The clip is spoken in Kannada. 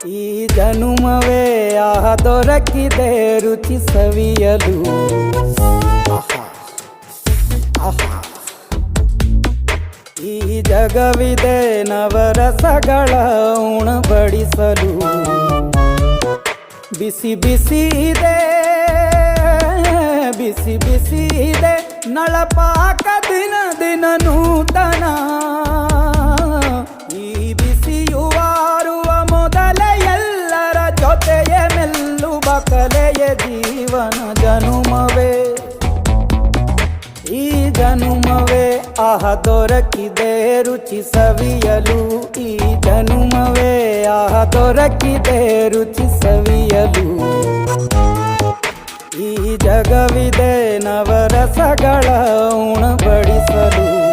ಈ ಜನುಮವೇ ದೊರಕಿದೆ ರುಚಿ ಸವಿಯಲು. ಆಹಾ, ಆಹಾ. ಈ ಜಗವಿದೆ ನವರಸಗಳ ಉಣಬಡಿಸಲು. ಬಿಸಿ ಬಿಸಿ ಇದೆ, ಬಿಸಿ ಬಿಸಿ ಇದೆ ನಳಪಾಕ ದಿನ ದಿನ ನೂತನ. ಈ ಬಿಸಿಯುವಾರುವ ಮೊದಲೇ ಎಲ್ಲರ ಜೊತೆಯೇ ಮೆಲ್ಲುವ ಕಲೆಯ ಜೀವನ ಜನುಮವೇ. ಈ ಜನುಮವೇ ದೊರಕಿದೆ ರುಚಿ ಸವಿಯಲು. ಈ ಜನುಮವೇ ದೊರಕಿದೆ ರುಚಿ ಸವಿಯಲು. ಈ ಜಗವಿದೆ ನವರಸಗಳ ಉಣಬಡಿಸಲು.